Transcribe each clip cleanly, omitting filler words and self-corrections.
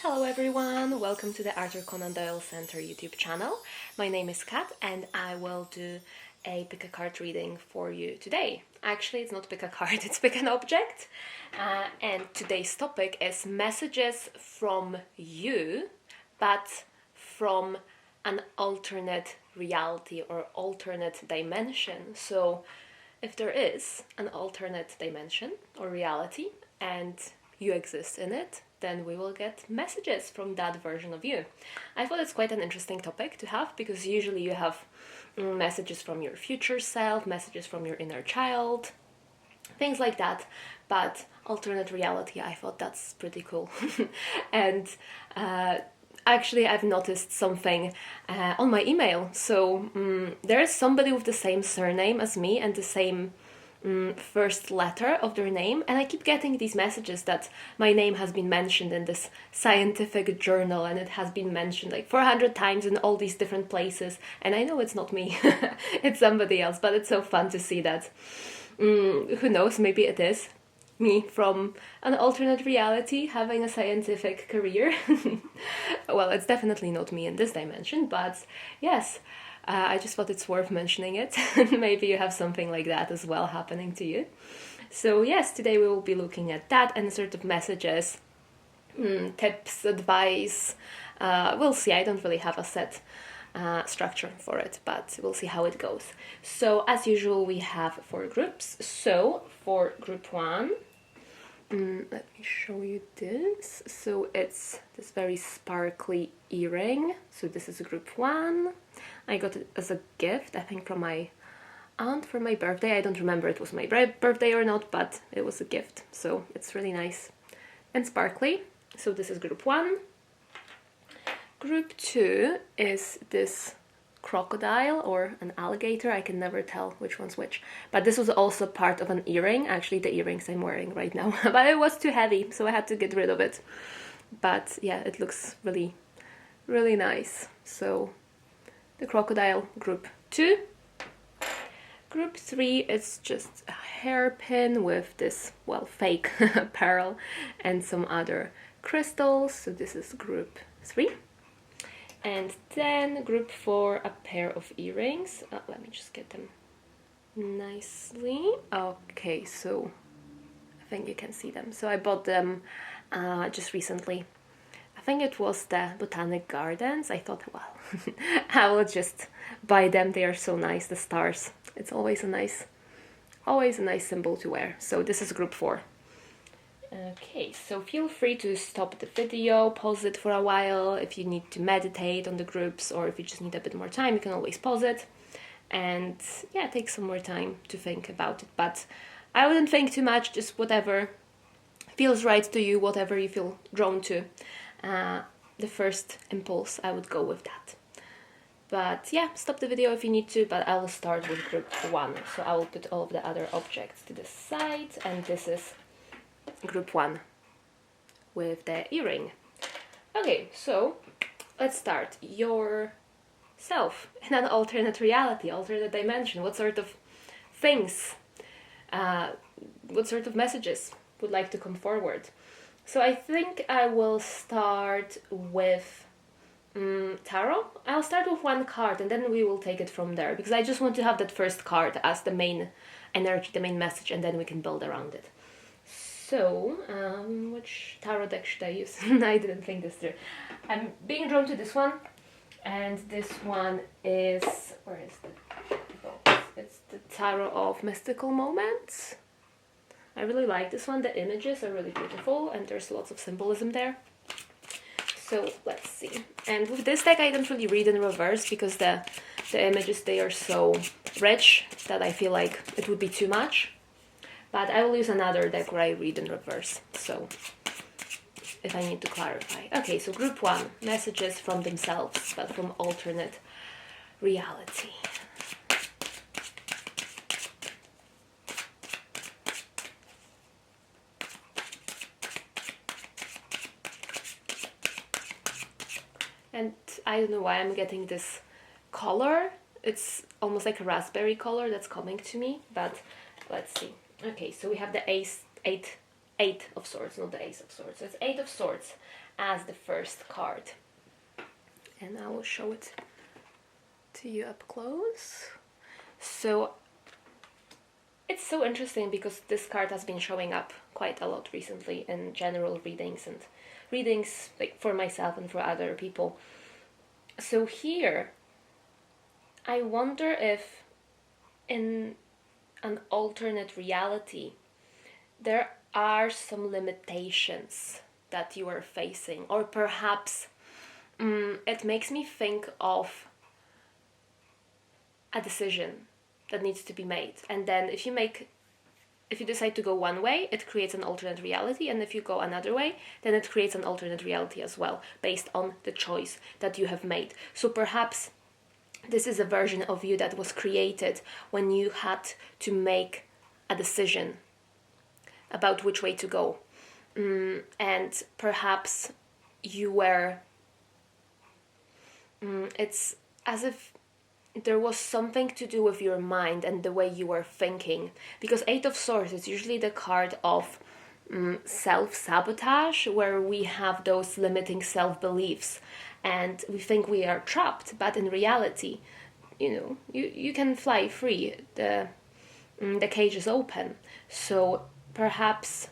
Hello everyone, welcome to the Arthur Conan Doyle Center YouTube channel. My name is Kat and I will do a pick a card reading for you today. Actually, it's not pick a card, it's pick an object. And today's topic is messages from you, but from an alternate reality or alternate dimension. So if there is an alternate dimension or reality and you exist in it, then we will get messages from that version of you. I thought it's quite an interesting topic to have because usually you have messages from your future self, messages from your inner child, things like that. But alternate reality, I thought that's pretty cool. And actually, I've noticed something on my email. So there is somebody with the same surname as me and the same first letter of their name, and I keep getting these messages that my name has been mentioned in this scientific journal and it has been mentioned like 400 times in all these different places, and I know it's not me. It's somebody else, but it's so fun to see that. Who knows, maybe it is me from an alternate reality having a scientific career. Well, it's definitely not me in this dimension, but yes, I just thought it's worth mentioning it. Maybe you have something like that as well happening to you. So yes, today we will be looking at that and sort of messages, tips, advice. We'll see. I don't really have a set structure for it, but we'll see how it goes. So as usual, we have 4 groups. So for group 1, let me show you this. So it's this very sparkly earring. So this is group 1. I got it as a gift, I think from my aunt for my birthday. I don't remember it was my birthday or not, but it was a gift. So it's really nice and sparkly. So this is group 1. Group 2 is this crocodile or an alligator. I can never tell which one's which. But this was also part of an earring. Actually, the earrings I'm wearing right now. But it was too heavy, so I had to get rid of it. But yeah, it looks really, really nice. So the crocodile, group 2. Group 3 is just a hairpin with this, well, fake pearl and some other crystals. So this is group 3. And then group 4, a pair of earrings. Let me just get them nicely. Okay, so I think you can see them. So I bought them just recently. I think it was the Botanic Gardens. I thought, well, I will just buy them. They are so nice, the stars. It's always a nice symbol to wear. So this is group 4. Okay, so feel free to stop the video, pause it for a while. If you need to meditate on the groups or if you just need a bit more time, you can always pause it. And yeah, take some more time to think about it. But I wouldn't think too much, just whatever feels right to you, whatever you feel drawn to. The first impulse, I would go with that. But yeah, stop the video if you need to, but I will start with group 1. So I will put all of the other objects to the side, and this is group 1 with the earring. Okay, so let's start. Yourself in an alternate reality, alternate dimension. What sort of things, what sort of messages would like to come forward? So I think I will start with tarot. I'll start with 1 card and then we will take it from there, because I just want to have that first card as the main energy, the main message, and then we can build around it. So, which tarot deck should I use? I didn't think this through. I'm being drawn to this one, and this one is, where is the box? It's the Tarot of Mystical Moments. I really like this one. The images are really beautiful and there's lots of symbolism there. So let's see. And with this deck I don't really read in reverse because the images, they are so rich that I feel like it would be too much. But I will use another deck where I read in reverse, so if I need to clarify. Okay, so group 1, messages from themselves, but from alternate reality. And I don't know why I'm getting this color. It's almost like a raspberry color that's coming to me, but let's see. Okay, so we have the Eight of Swords, not the Ace of Swords. So it's 8 of Swords. as the first card. And I will show it to you up close. So it's so interesting because this card has been showing up quite a lot recently in general readings and readings like for myself and for other people. So here, I wonder if in an alternate reality, there are some limitations that you are facing, or perhaps it makes me think of a decision that needs to be made. And then if you decide to go one way, it creates an alternate reality. And if you go another way, then it creates an alternate reality as well, based on the choice that you have made. So perhaps this is a version of you that was created when you had to make a decision about which way to go. And perhaps you were, it's as if there was something to do with your mind and the way you were thinking. Because Eight of Swords is usually the card of self-sabotage, where we have those limiting self-beliefs and we think we are trapped, but in reality, you can fly free. The cage is open. So perhaps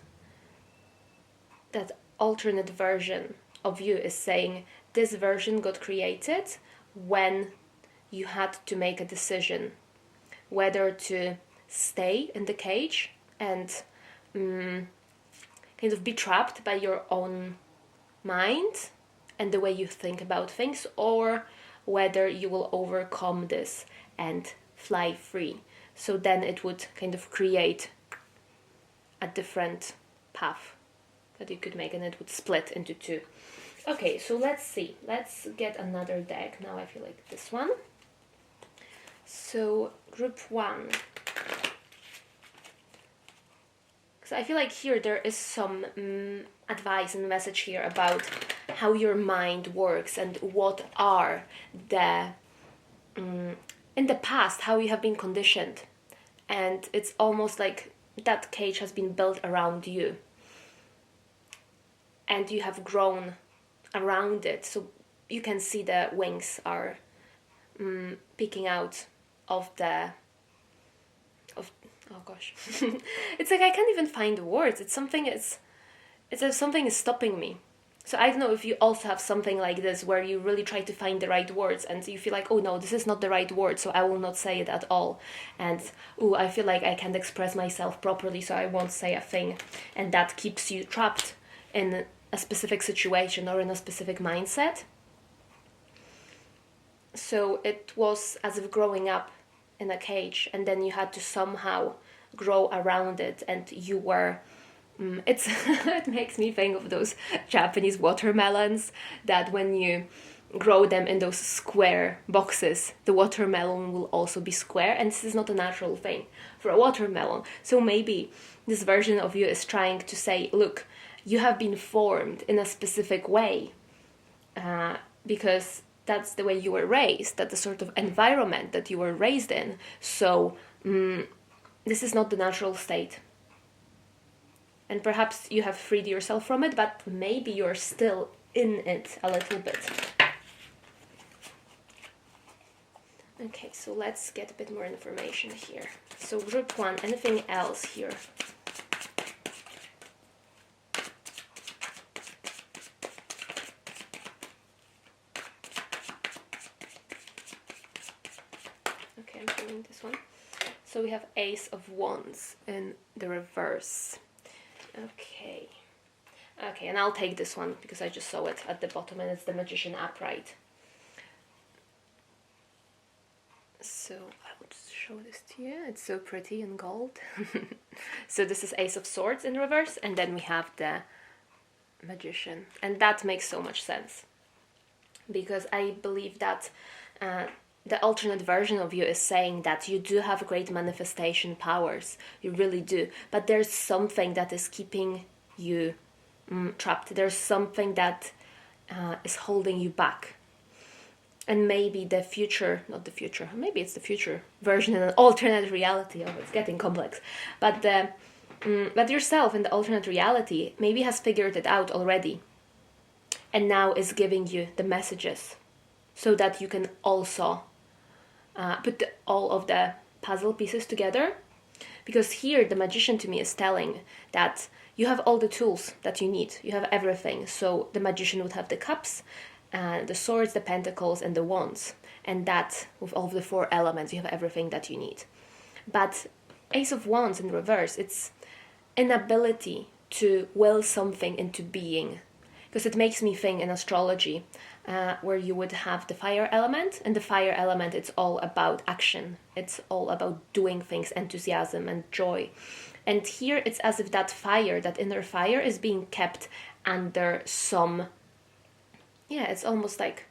that alternate version of you is saying this version got created when you had to make a decision whether to stay in the cage and kind of be trapped by your own mind and the way you think about things, or whether you will overcome this and fly free. So then it would kind of create a different path that you could make, and it would split into two. Okay, so let's see. Let's get another deck. Now I feel like this one. So group 1. So I feel like here there is some advice and message here about how your mind works and what are the in the past, how you have been conditioned. And it's almost like that cage has been built around you and you have grown around it. So you can see the wings are peeking out of oh gosh. It's like I can't even find the words. It's as if something is stopping me. So I don't know if you also have something like this where you really try to find the right words and you feel like, oh no, this is not the right word, so I will not say it at all. And I feel like I can't express myself properly, so I won't say a thing. And that keeps you trapped in a specific situation or in a specific mindset. So it was as if growing up in a cage, and then you had to somehow grow around it, and you were it makes me think of those Japanese watermelons that when you grow them in those square boxes, the watermelon will also be square, and this is not a natural thing for a watermelon. So maybe this version of you is trying to say, look, you have been formed in a specific way because that's the way you were raised, that's the sort of environment that you were raised in. So this is not the natural state. And perhaps you have freed yourself from it, but maybe you're still in it a little bit. Okay, so let's get a bit more information here. So group 1, anything else here? Okay, I'm doing this one. So we have Ace of Wands in the reverse. Okay, and I'll take this one because I just saw it at the bottom and it's the Magician upright. So I will just show this to you. It's so pretty in gold. So this is Ace of Swords in reverse, and then we have the Magician. And that makes so much sense because I believe that the alternate version of you is saying that you do have great manifestation powers. You really do. But there's something that is keeping you trapped. There's something that is holding you back. And maybe the future, not the future, maybe it's the future version in an alternate reality. Oh, it's getting complex. But yourself in the alternate reality maybe has figured it out already. and now is giving you the messages so that you can also put all of the puzzle pieces together. Because here the magician to me is telling that you have all the tools that you need. You have everything. So the magician would have the cups, the swords, the pentacles, and the wands. And that, with all of the 4 elements, you have everything that you need. But Ace of Wands in reverse, it's inability to will something into being. Because it makes me think in astrology, where you would have the fire element, and the fire element, it's all about action. It's all about doing things, enthusiasm and joy. And here it's as if that fire, that inner fire, is being kept under some, it's almost like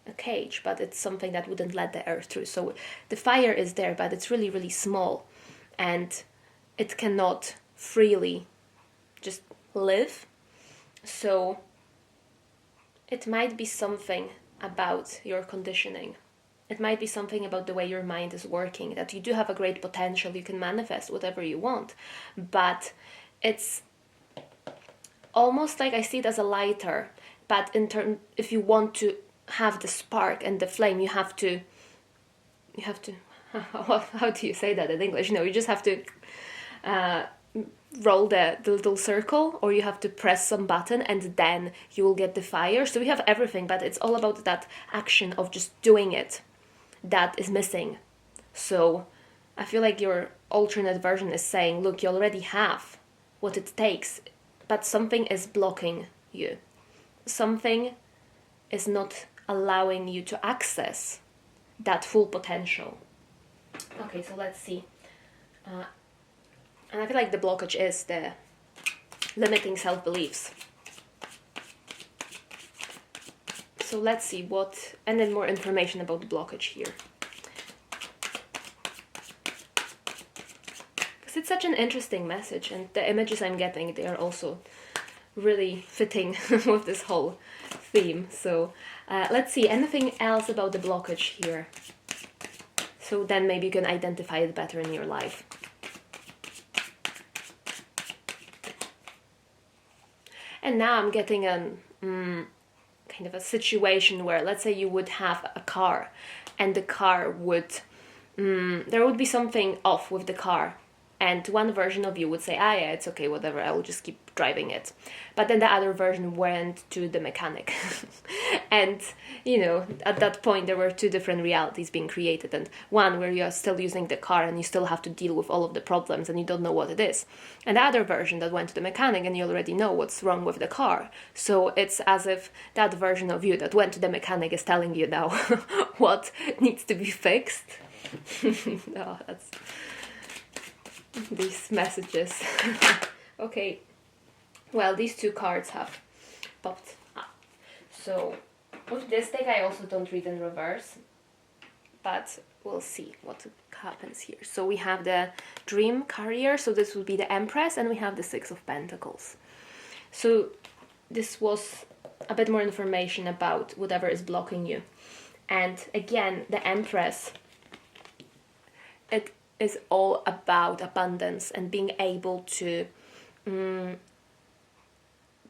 a cage, but it's something that wouldn't let the air through. So the fire is there, but it's really, really small, and it cannot freely just live. So it might be something about your conditioning. It might be something about the way your mind is working, that you do have a great potential, you can manifest whatever you want, but it's almost like I see it as a lighter, but if you want to have the spark and the flame, you have to how do you say that in English? You just have to roll the little circle, or you have to press some button, and then you will get the fire. So we have everything, but it's all about that action of just doing it that is missing. So I feel like your alternate version is saying, look, you already have what it takes, but something is blocking you. Something is not allowing you to access that full potential. Okay, so let's see. And I feel like the blockage is the limiting self-beliefs. So let's see and then more information about the blockage here. Because it's such an interesting message, and the images I'm getting, they are also really fitting with this whole theme. So let's see, anything else about the blockage here? So then maybe you can identify it better in your life. And now I'm getting kind of a situation where, let's say you would have a car, and the car would, there would be something off with the car, and one version of you would say, yeah, it's okay, whatever, I will just keep driving it. But then the other version went to the mechanic. And, at that point there were 2 different realities being created, and one where you are still using the car and you still have to deal with all of the problems and you don't know what it is. And the other version that went to the mechanic and you already know what's wrong with the car. So it's as if that version of you that went to the mechanic is telling you now what needs to be fixed. Oh, that's these messages. Okay, well, these 2 cards have popped up. So with this deck I also don't read in reverse, but we'll see what happens here. So we have the Dream Carrier, so this would be the Empress, and we have the 6 of Pentacles. So this was a bit more information about whatever is blocking you. And again, the Empress, it is all about abundance and being able to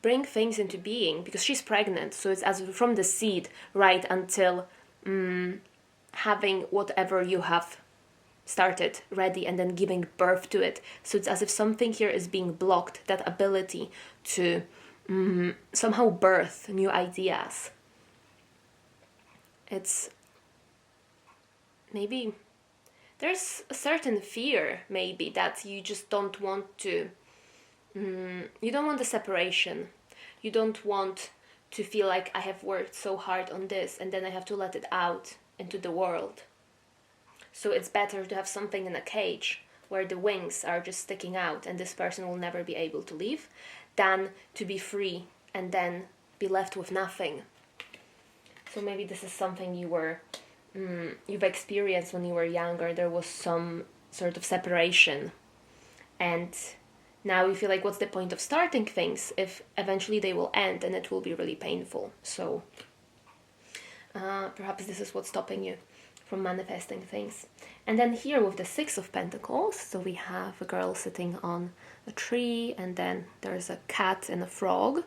bring things into being, because she's pregnant, so it's as from the seed right until having whatever you have started ready and then giving birth to it. So it's as if something here is being blocked, that ability to somehow birth new ideas. It's maybe there's a certain fear, maybe, that you just don't want to, you don't want the separation. You don't want to feel like I have worked so hard on this and then I have to let it out into the world. So it's better to have something in a cage where the wings are just sticking out and this person will never be able to leave, than to be free and then be left with nothing. So maybe this is something you've experienced when you were younger. There was some sort of separation, and now you feel like, what's the point of starting things if eventually they will end and it will be really painful? So perhaps this is what's stopping you from manifesting things. And then here with the 6 of Pentacles, so we have a girl sitting on a tree, and then there's a cat and a frog.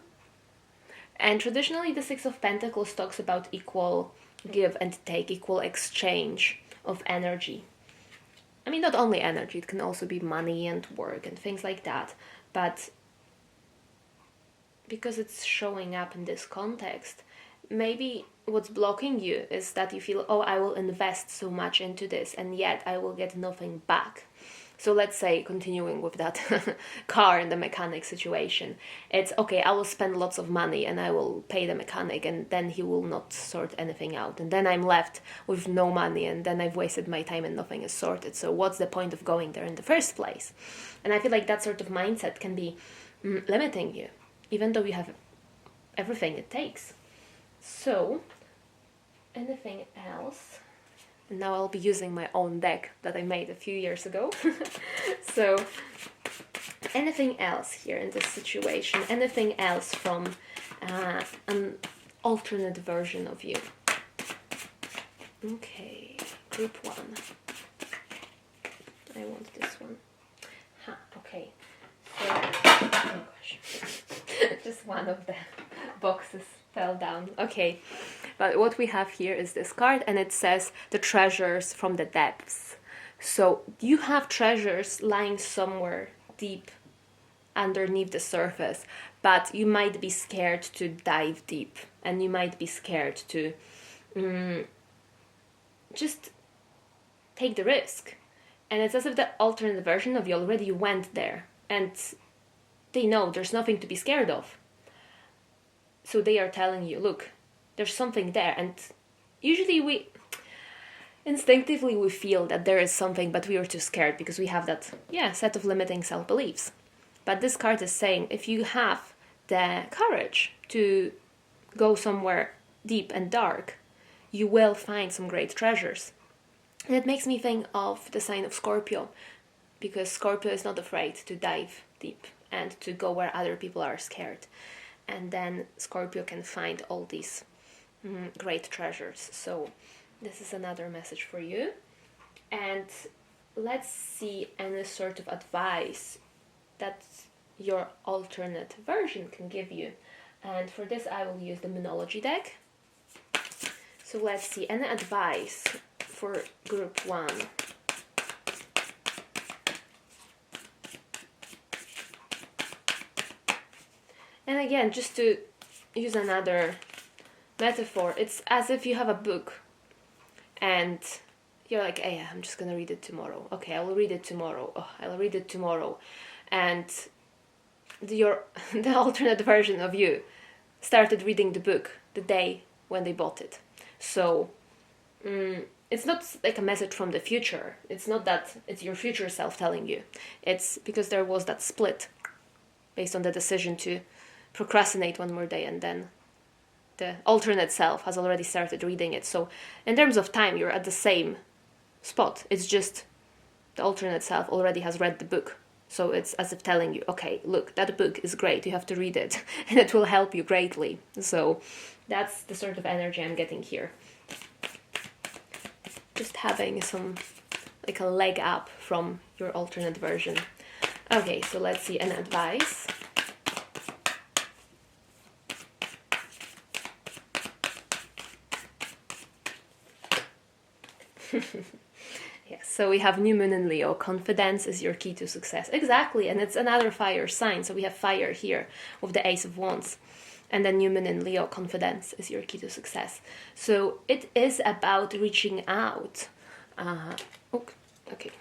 And traditionally, the Six of Pentacles talks about equal give and take, equal exchange of energy. I mean, not only energy, it can also be money and work and things like that. But because it's showing up in this context, maybe what's blocking you is that you feel, oh, I will invest so much into this and yet I will get nothing back. So let's say, continuing with that car and the mechanic situation, it's okay, I will spend lots of money and I will pay the mechanic and then he will not sort anything out. And then I'm left with no money and then I've wasted my time and nothing is sorted. So what's the point of going there in the first place? And I feel like that sort of mindset can be limiting you, even though you have everything it takes. So, anything else? Now I'll be using my own deck that I made a few years ago. So, anything else here in this situation? Anything else from an alternate version of you? Okay, group 1. I want this one. Okay. So, oh gosh. Just one of the boxes fell down. Okay. But what we have here is this card, and it says the treasures from the depths. So you have treasures lying somewhere deep underneath the surface, but you might be scared to dive deep, and you might be scared to just take the risk. And it's as if the alternate version of you already went there, and they know there's nothing to be scared of. So they are telling you, look, there's something there. And usually we instinctively feel that there is something, but we are too scared because we have that set of limiting self-beliefs. But this card is saying, if you have the courage to go somewhere deep and dark, you will find some great treasures. And it makes me think of the sign of Scorpio, because Scorpio is not afraid to dive deep and to go where other people are scared. And then Scorpio can find all these great treasures. So this is another message for you. And let's see any sort of advice that your alternate version can give you. And for this I will use the Moonology deck. So let's see, any advice for group 1. And again, just to use another metaphor, it's as if you have a book and you're like, hey, I'm just gonna read it tomorrow. Okay, I will read it tomorrow. Oh, I'll read it tomorrow. And the alternate version of you started reading the book the day when they bought it. So it's not like a message from the future. It's not that it's your future self telling you. It's because there was that split based on the decision to procrastinate one more day, and then the alternate self has already started reading it. So in terms of time, you're at the same spot. It's just the alternate self already has read the book. So it's as if telling you, okay, look, that book is great. You have to read it and it will help you greatly. So that's the sort of energy I'm getting here. Just having some, like a leg up from your alternate version. Okay, so let's see an advice. Yes, so we have New Moon in Leo. Confidence is your key to success. Exactly, and it's another fire sign. So we have fire here with the Ace of Wands. And then New Moon in Leo, confidence is your key to success. So it is about reaching out. Okay,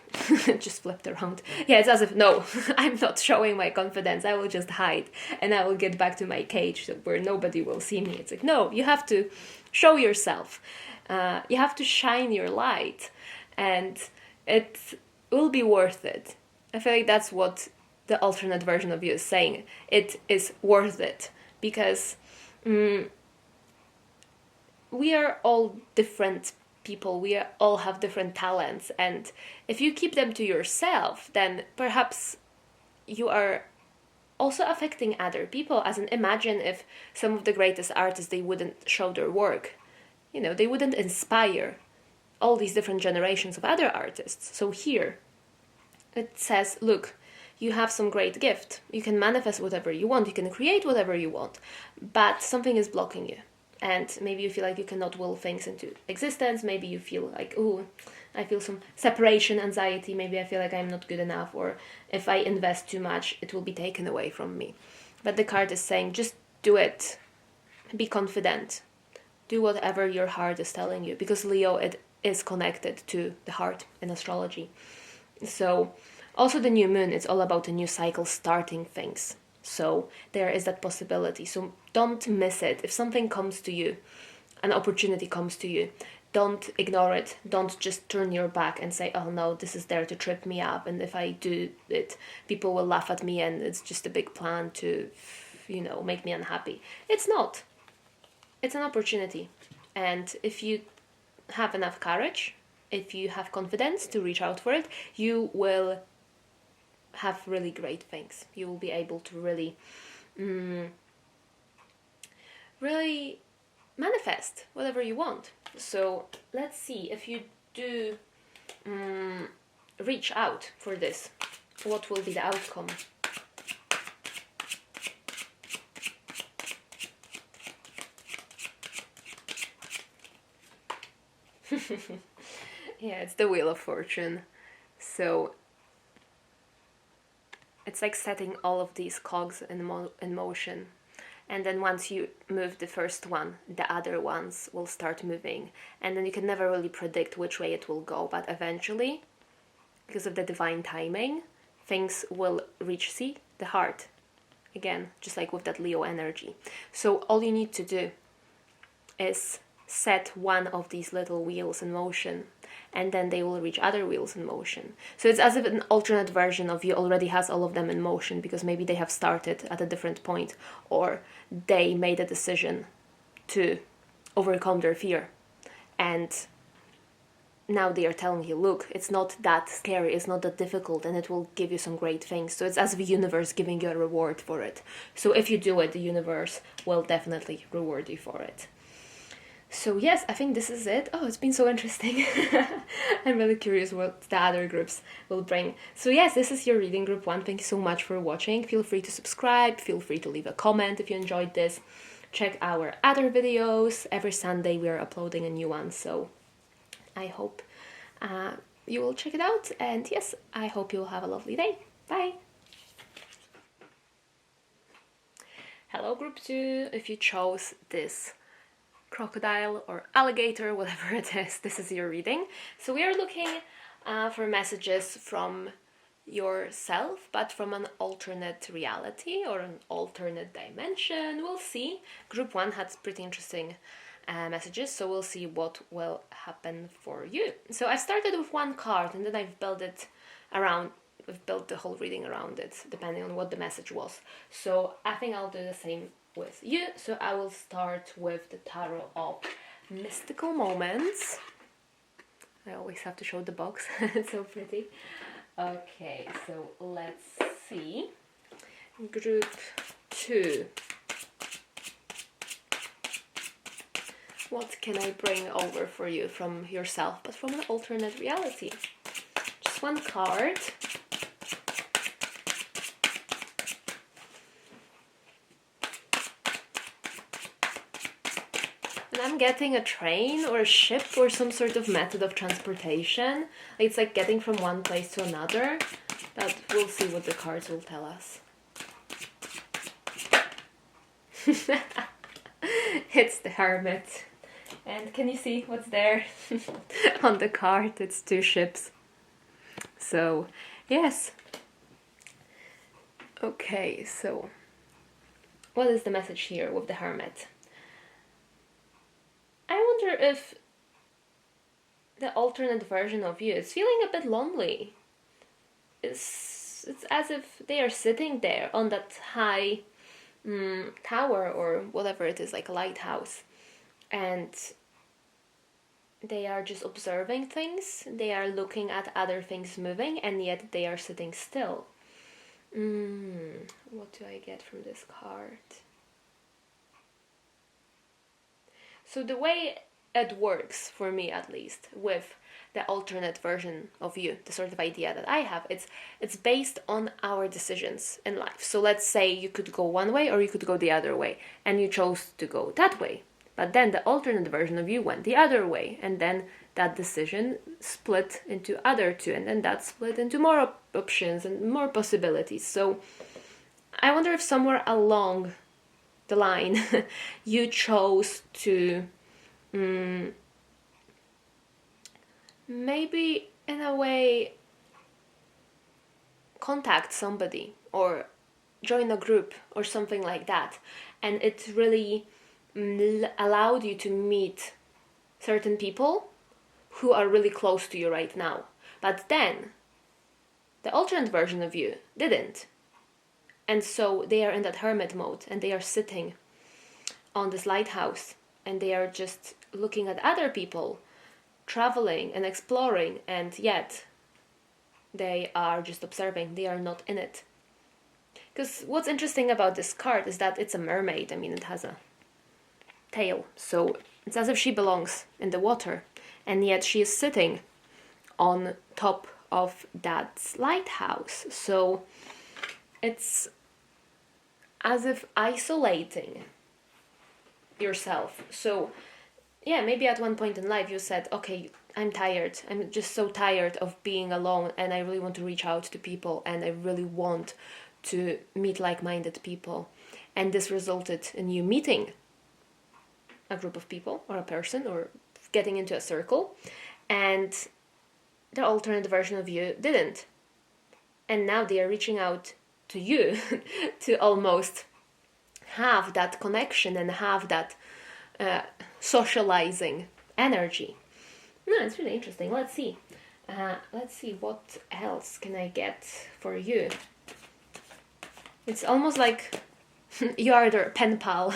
just flipped around. Yeah, it's as if, no, I'm not showing my confidence. I will just hide and I will get back to my cage where nobody will see me. It's like, no, you have to show yourself. You have to shine your light, and it will be worth it. I feel like that's what the alternate version of you is saying. It is worth it, because we are all different people. We all have different talents, and if you keep them to yourself, then perhaps you are also affecting other people. As in, imagine if some of the greatest artists, they wouldn't show their work. You know, they wouldn't inspire all these different generations of other artists. So here it says, look, you have some great gift. You can manifest whatever you want. You can create whatever you want. But something is blocking you. And maybe you feel like you cannot will things into existence. Maybe you feel like, oh, I feel some separation anxiety. Maybe I feel like I'm not good enough. Or if I invest too much, it will be taken away from me. But the card is saying, just do it. Be confident. Do whatever your heart is telling you. Because Leo, it is connected to the heart in astrology. So also the new moon, it's all about a new cycle starting things. So there is that possibility. So don't miss it. If something comes to you, an opportunity comes to you, don't ignore it. Don't just turn your back and say, oh no, this is there to trip me up. And if I do it, people will laugh at me and it's just a big plan to, make me unhappy. It's not. It's an opportunity. And if you have enough courage, if you have confidence to reach out for it, you will have really great things. You will be able to really manifest whatever you want. So let's see if you do reach out for this, what will be the outcome? Yeah, it's the Wheel of Fortune. So it's like setting all of these cogs in motion. And then once you move the first one, the other ones will start moving. And then you can never really predict which way it will go. But eventually, because of the divine timing, things will reach, the heart. Again, just like with that Leo energy. So all you need to do is set one of these little wheels in motion, and then they will reach other wheels in motion. So it's as if an alternate version of you already has all of them in motion, because maybe they have started at a different point, or they made a decision to overcome their fear. And now they are telling you, look, it's not that scary, it's not that difficult, and it will give you some great things. So it's as if the universe giving you a reward for it. So if you do it, the universe will definitely reward you for it. So yes, I think this is it. Oh, it's been so interesting. I'm really curious what the other groups will bring. So yes, this is your reading group 1. Thank you so much for watching. Feel free to subscribe. Feel free to leave a comment if you enjoyed this. Check our other videos. Every Sunday we are uploading a new one. So I hope you will check it out. And yes, I hope you will have a lovely day. Bye. Hello, group 2. If you chose this crocodile or alligator, whatever it is, this is your reading. So we are looking for messages from yourself, but from an alternate reality or an alternate dimension. We'll see. Group 1 had pretty interesting messages, so we'll see what will happen for you. So I started with one card, and then I've built the whole reading around it, depending on what the message was. So I think I'll do the same with you. So I will start with the Tarot of Mystical Moments. I always have to show the box. It's so pretty. Okay, so let's see. Group 2. What can I bring over for you from yourself, but from an alternate reality? Just one card. I'm getting a train or a ship or some sort of method of transportation. It's like getting from one place to another, but we'll see what the cards will tell us. It's the Hermit. And can you see what's there? On the card, it's 2 ships. So, yes. Okay, so what is the message here with the Hermit? I wonder if the alternate version of you is feeling a bit lonely. It's as if they are sitting there on that high tower or whatever it is, like a lighthouse, and they are just observing things. They are looking at other things moving, and yet they are sitting still. What do I get from this card? So the way it works for me, at least, with the alternate version of you, the sort of idea that I have. It's based on our decisions in life. So let's say you could go one way or you could go the other way, and you chose to go that way. But then the alternate version of you went the other way, and then that decision split into other two, and then that split into more options and more possibilities. So I wonder if somewhere along the line you chose to maybe in a way contact somebody or join a group or something like that, and it really allowed you to meet certain people who are really close to you right now. But then the alternate version of you didn't, and so they are in that hermit mode, and they are sitting on this lighthouse, and they are just looking at other people traveling and exploring, and yet they are just observing. They are not in it. Because what's interesting about this card is that it's a mermaid. I mean, it has a tail, so it's as if she belongs in the water, and yet she is sitting on top of that lighthouse. So it's as if isolating yourself. So yeah, maybe at one point in life you said, okay, I'm tired. I'm just so tired of being alone, and I really want to reach out to people, and I really want to meet like-minded people. And this resulted in you meeting a group of people or a person or getting into a circle, and the alternate version of you didn't. And now they are reaching out to you to almost have that connection and have that socializing energy. No, it's really interesting. Let's see. What else can I get for you. It's almost like you are their pen pal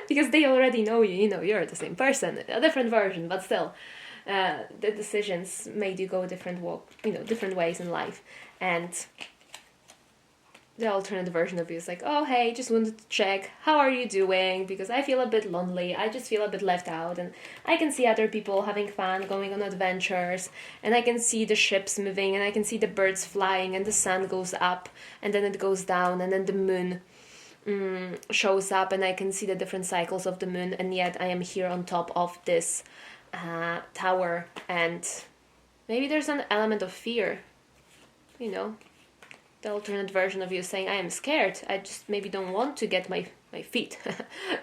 because they already know you. You know, you're the same person, a different version, but still, the decisions made you go different ways in life, and the alternate version of you is like, oh hey, just wanted to check, how are you doing? Because I feel a bit lonely, I just feel a bit left out, and I can see other people having fun, going on adventures, and I can see the ships moving, and I can see the birds flying, and the sun goes up, and then it goes down, and then the moon shows up, and I can see the different cycles of the moon, and yet I am here on top of this tower, and maybe there's an element of fear, the alternate version of you saying, I am scared, I just maybe don't want to get my feet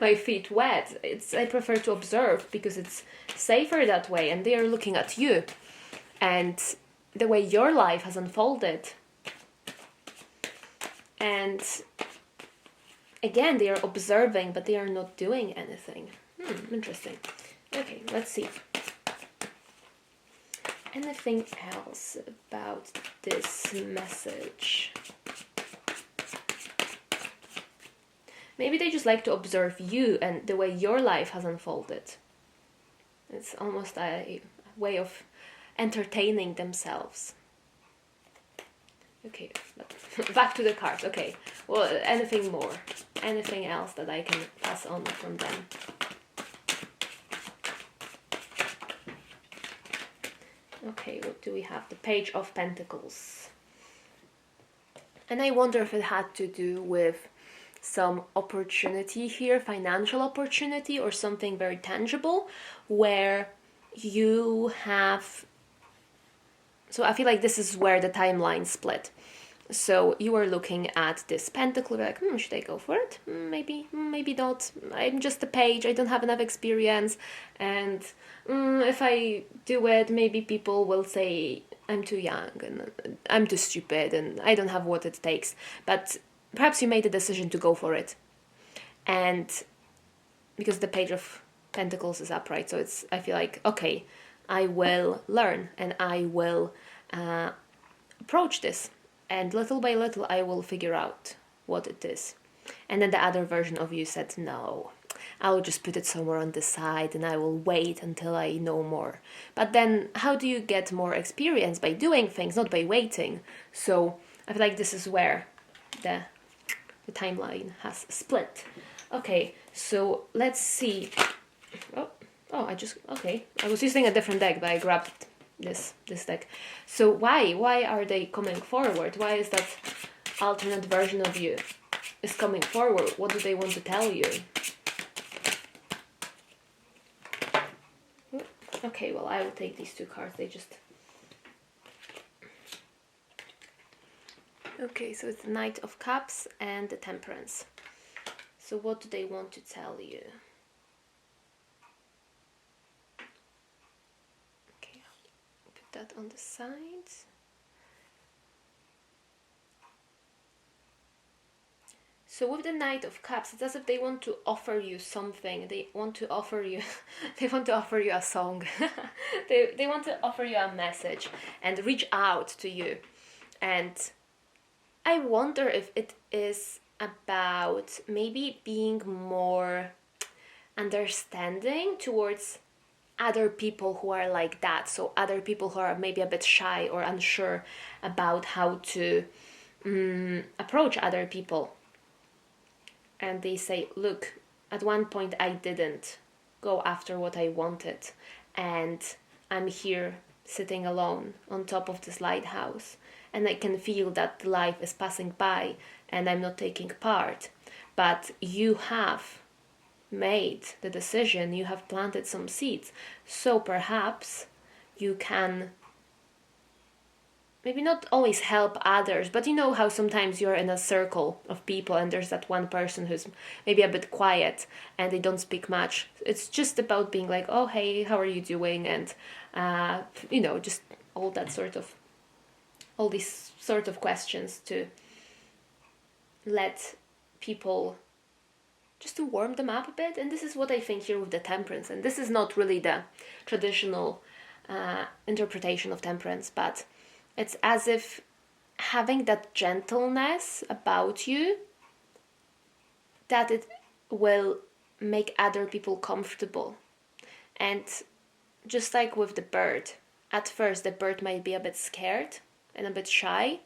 my feet wet. I prefer to observe because it's safer that way, and they are looking at you and the way your life has unfolded, and again they are observing, but they are not doing anything. Interesting. Okay, let's see. Anything else about this message? Maybe they just like to observe you and the way your life has unfolded. It's almost a way of entertaining themselves. Okay, back to the cards. Okay, well, anything more? Anything else that I can pass on from them? Okay, what do we have? The Page of Pentacles. And I wonder if it had to do with some opportunity here, financial opportunity or something very tangible, where you have... So I feel like this is where the timeline split. So you are looking at this pentacle, like, should I go for it? Maybe not. I'm just a page, I don't have enough experience, and if I do it, maybe people will say I'm too young, and I'm too stupid, and I don't have what it takes. But perhaps you made the decision to go for it. And because the Page of Pentacles is upright, so I feel like, okay, I will learn, and I will approach this. And little by little, I will figure out what it is. And then the other version of you said, no, I'll just put it somewhere on the side and I will wait until I know more. But then how do you get more experience? By doing things, not by waiting. So I feel like this is where the timeline has split. Okay, so let's see. Oh, Oh, okay. I was using a different deck, but I grabbed this deck. So why are they coming forward? Why is that alternate version of you is coming forward? What do they want to tell you? Okay, well, I will take these two cards. Okay, so it's the Knight of Cups and the Temperance. So what do they want to tell you? Okay, I'll put that on the side. So with the Knight of Cups, it's as if they want to offer you something. They want to offer you, they want to offer you a song. they want to offer you a message and reach out to you. And I wonder if it is about maybe being more understanding towards other people who are like that. So other people who are maybe a bit shy or unsure about how to approach other people. And they say, look, at one point I didn't go after what I wanted, and I'm here sitting alone on top of this lighthouse, and I can feel that life is passing by and I'm not taking part. But you have made the decision, you have planted some seeds, so perhaps you can maybe not always help others, but you know how sometimes you're in a circle of people and there's that one person who's maybe a bit quiet and they don't speak much. It's just about being like, oh, hey, how are you doing? And, just all these sort of questions to let people, just to warm them up a bit. And this is what I think here with the Temperance. And this is not really the traditional interpretation of Temperance, but it's as if having that gentleness about you, that it will make other people comfortable. And just like with the bird, at first the bird might be a bit scared and a bit shy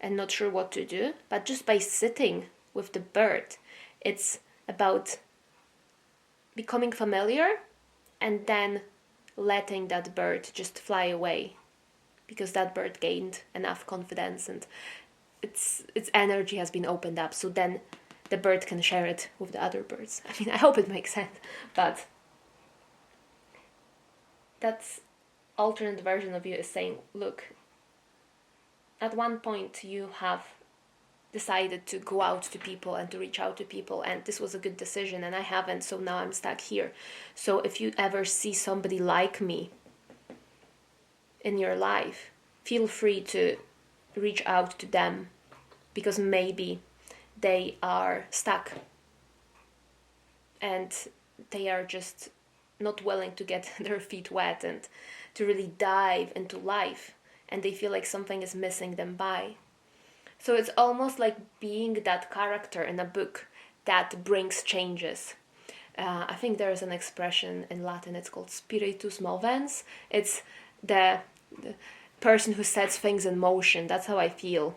and not sure what to do, but just by sitting with the bird, it's about becoming familiar and then letting that bird just fly away, because that bird gained enough confidence and its energy has been opened up, so then the bird can share it with the other birds. I mean, I hope it makes sense, but that's alternate version of you is saying, look, at one point you have decided to go out to people and to reach out to people, and this was a good decision, and I haven't, so now I'm stuck here. So if you ever see somebody like me in your life, feel free to reach out to them, because maybe they are stuck and they are just not willing to get their feet wet and to really dive into life, and they feel like something is missing them by. So it's almost like being that character in a book that brings changes. I think there is an expression in Latin, it's called spiritus movens. It's the person who sets things in motion. That's how I feel.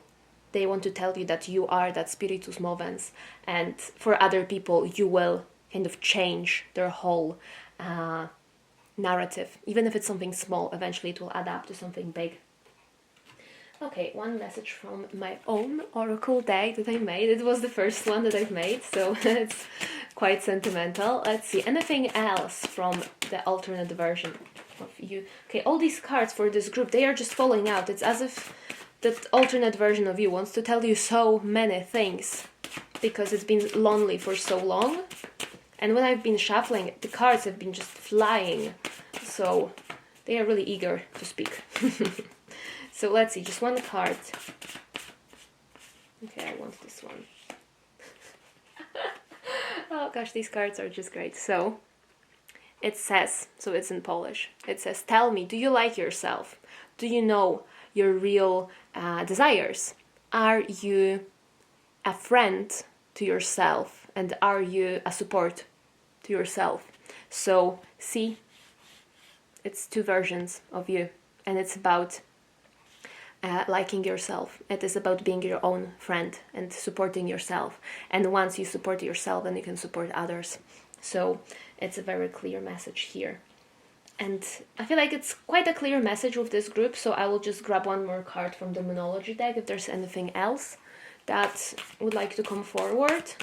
They want to tell you that you are that spiritus movens, and for other people you will kind of change their whole narrative. Even if it's something small, eventually it will add up to something big. Okay, one message from my own oracle deck that I made. It was the first one that I've made, so it's quite sentimental. Let's see, anything else from the alternate version of you? Okay, all these cards for this group, they are just falling out. It's as if that alternate version of you wants to tell you so many things because it's been lonely for so long. And when I've been shuffling, the cards have been just flying. So they are really eager to speak. So let's see, just one card. Okay, I want this one. Oh gosh, these cards are just great. So it says, so it's in Polish, it says, tell me, do you like yourself? Do you know your real desires? Are you a friend to yourself? And are you a support to yourself? So see, it's two versions of you, and it's about liking yourself. It is about being your own friend and supporting yourself. And once you support yourself, then you can support others. So it's a very clear message here. And I feel like it's quite a clear message with this group, so I will just grab one more card from the Moonology deck if there's anything else that would like to come forward.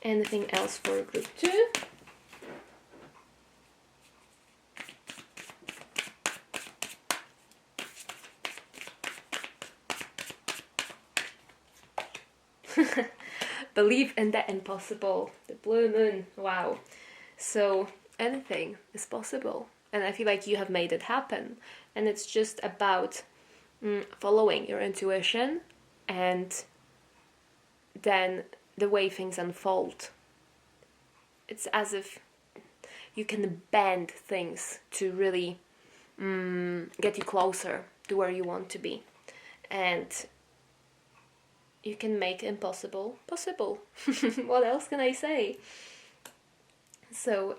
Anything else for group 2? Believe in the impossible. The blue moon. Wow. So anything is possible. And I feel like you have made it happen. And it's just about following your intuition and then the way things unfold. It's as if you can bend things to really get you closer to where you want to be. And you can make impossible possible. What else can I say? So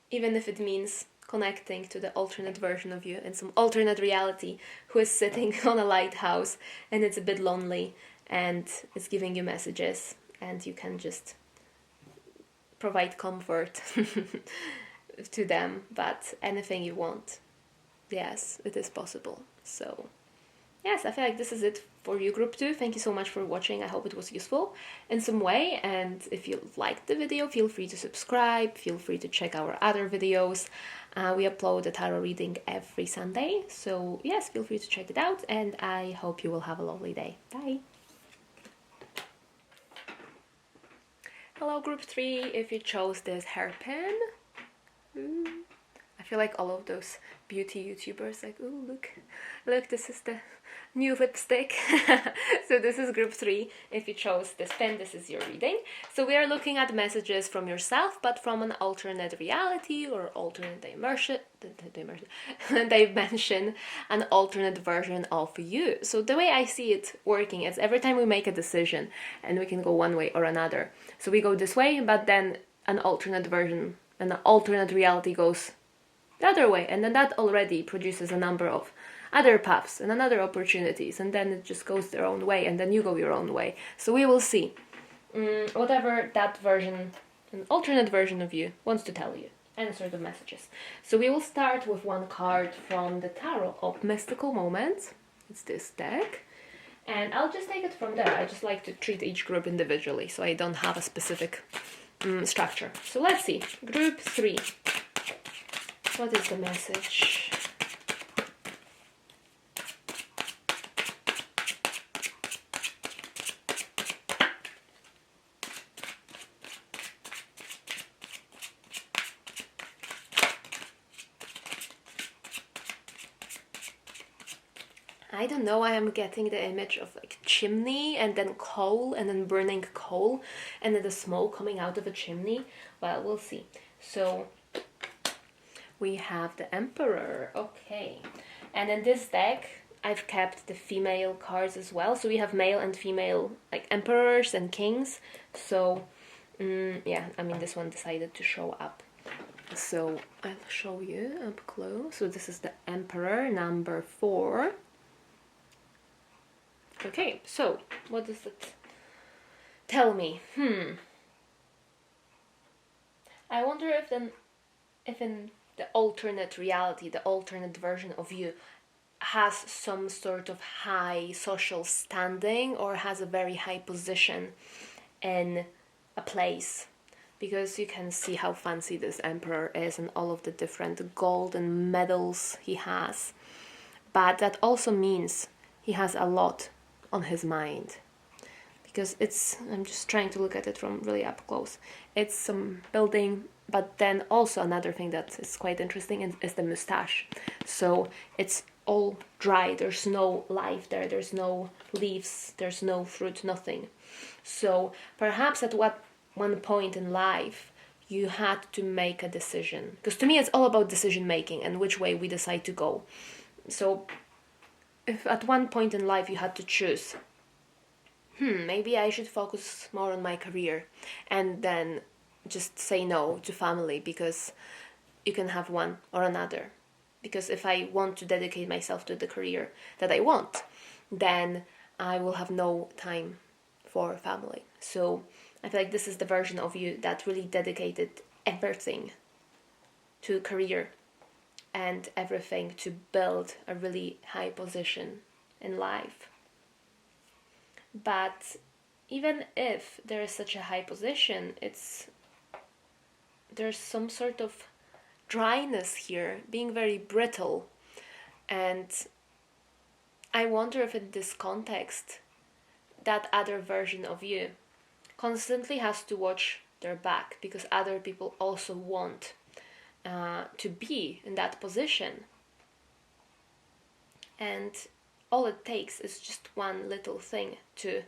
even if it means connecting to the alternate version of you in some alternate reality who is sitting on a lighthouse and it's a bit lonely and it's giving you messages and you can just provide comfort to them, but anything you want, yes, it is possible. So yes, I feel like this is it for you, group 2. Thank you so much for watching. I hope it was useful in some way. And if you liked the video, feel free to subscribe. Feel free to check our other videos. We upload a tarot reading every Sunday. So yes, feel free to check it out. And I hope you will have a lovely day. Bye. Hello, group 3. If you chose this hairpin. I feel like all of those beauty YouTubers like, oh, look, this is the new lipstick. So this is group 3. If you chose this pen, this is your reading. So we are looking at messages from yourself, but from an alternate reality or alternate dimension, an alternate version of you. So the way I see it working is every time we make a decision and we can go one way or another. So we go this way, but then an alternate version, an alternate reality goes the other way, and then that already produces a number of other paths and another opportunities, and then it just goes their own way, and then you go your own way. So we will see whatever that version, an alternate version of you wants to tell you, any sort of messages. So we will start with one card from the Tarot of Mystical Moments. It's this deck, and I'll just take it from there. I just like to treat each group individually, so I don't have a specific structure. So let's see, group 3. What is the message? I don't know, I am getting the image of like chimney and then coal and then burning coal and then the smoke coming out of a chimney. Well, we'll see. So we have the Emperor, okay. And in this deck, I've kept the female cards as well. So we have male and female, like emperors and kings. So, yeah, I mean, this one decided to show up. So I'll show you up close. So this is the Emperor, number 4. Okay, so what does it tell me? I wonder if in the alternate reality, the alternate version of you has some sort of high social standing or has a very high position in a place, because you can see how fancy this emperor is and all of the different gold and medals he has. But that also means he has a lot on his mind, because I'm just trying to look at it from really up close. It's some building. But then also another thing that is quite interesting is the mustache. So it's all dry, there's no life there, there's no leaves, there's no fruit, nothing. So perhaps at one point in life you had to make a decision. Because to me it's all about decision making and which way we decide to go. So if at one point in life you had to choose, maybe I should focus more on my career and then just say no to family, because you can have one or another. Because if I want to dedicate myself to the career that I want, then I will have no time for family. So I feel like this is the version of you that really dedicated everything to career and everything to build a really high position in life. But even if there is such a high position, there's some sort of dryness here, being very brittle. And I wonder if in this context, that other version of you constantly has to watch their back, because other people also want to be in that position. And all it takes is just one little thing to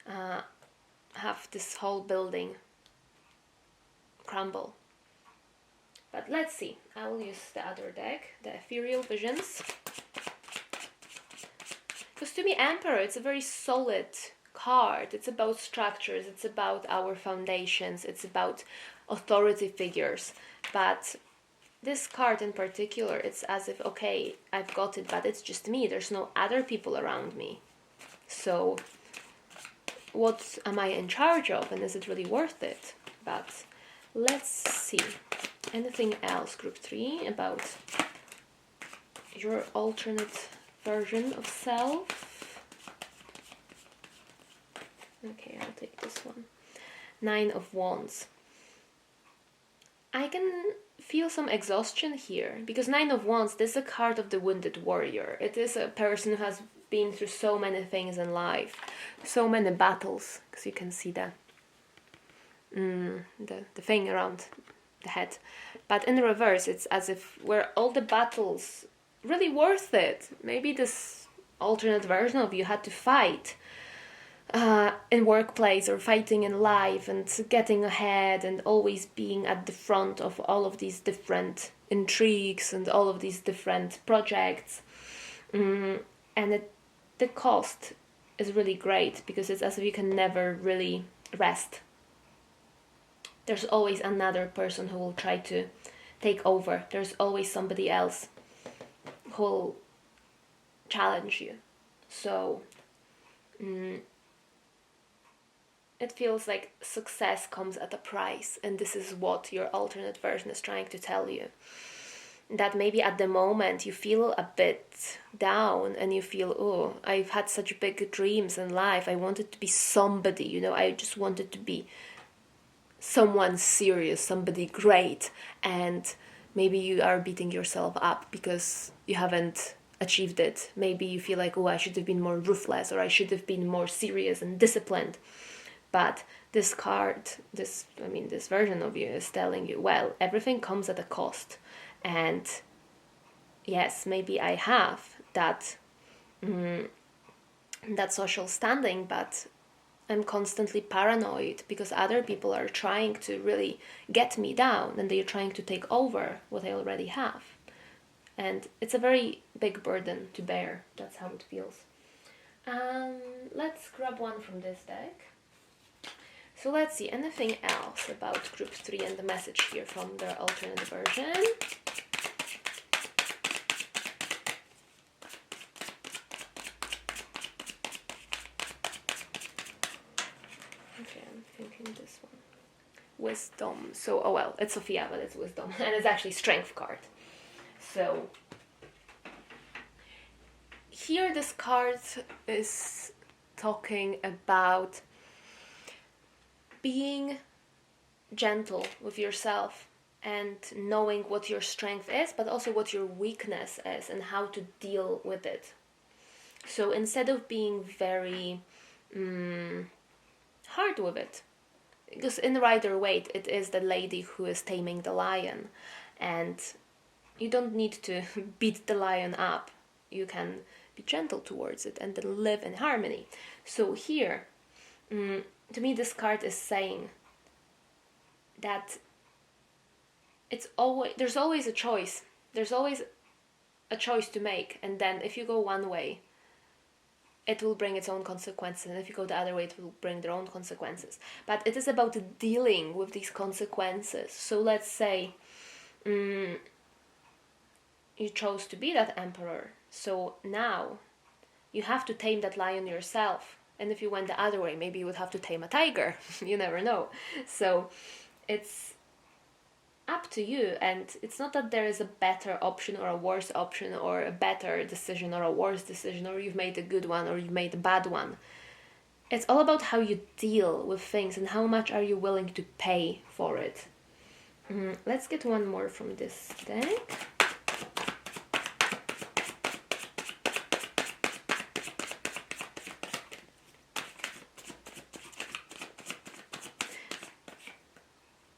have this whole building crumble. But let's see, I will use the other deck, the Ethereal Visions. Because to me, Emperor, it's a very solid card. It's about structures, it's about our foundations, it's about authority figures. But this card in particular, it's as if, okay, I've got it, but it's just me. There's no other people around me. So what am I in charge of, and is it really worth it? But let's see. Anything else, Group 3, about your alternate version of self? Okay, I'll take this one. 9 of Wands. I can feel some exhaustion here, because 9 of Wands, this is a card of the wounded warrior. It is a person who has been through so many things in life, so many battles, because you can see the thing around the head. But in the reverse, it's as if were all the battles really worth it? Maybe this alternate version of you had to fight in workplace or fighting in life and getting ahead and always being at the front of all of these different intrigues and all of these different projects. And the cost is really great, because it's as if you can never really rest. There's always another person who will try to take over. There's always somebody else who will challenge you. So it feels like success comes at a price, and this is what your alternate version is trying to tell you. That maybe at the moment you feel a bit down and you feel, oh, I've had such big dreams in life. I wanted to be somebody, I just wanted to be someone serious, somebody great, and maybe you are beating yourself up because you haven't achieved it. Maybe you feel like, oh, I should have been more ruthless, or I should have been more serious and disciplined. But this card, this version of you is telling you, well, everything comes at a cost. And yes, maybe I have that social standing, but I'm constantly paranoid because other people are trying to really get me down, and they're trying to take over what I already have. And it's a very big burden to bear. That's how it feels. Let's grab one from this deck. So let's see, anything else about Group 3 and the message here from their alternate version? Okay, I'm thinking this one. Wisdom. So, oh well, it's Sophia, but it's Wisdom. And it's actually Strength card. So, here this card is talking about being gentle with yourself and knowing what your strength is, but also what your weakness is and how to deal with it. So instead of being very hard with it, because in Rider-Waite it is the lady who is taming the lion, and you don't need to beat the lion up. You can be gentle towards it and then live in harmony. So here, to me, this card is saying that there's always a choice. There's always a choice to make, and then if you go one way, it will bring its own consequences, and if you go the other way, it will bring their own consequences. But it is about dealing with these consequences. So let's say you chose to be that emperor. So now you have to tame that lion yourself. And if you went the other way, maybe you would have to tame a tiger. You never know. So it's up to you, and it's not that there is a better option or a worse option, or a better decision or a worse decision, or you've made a good one or you've made a bad one. It's all about how you deal with things and how much are you willing to pay for it. Let's get one more from this deck.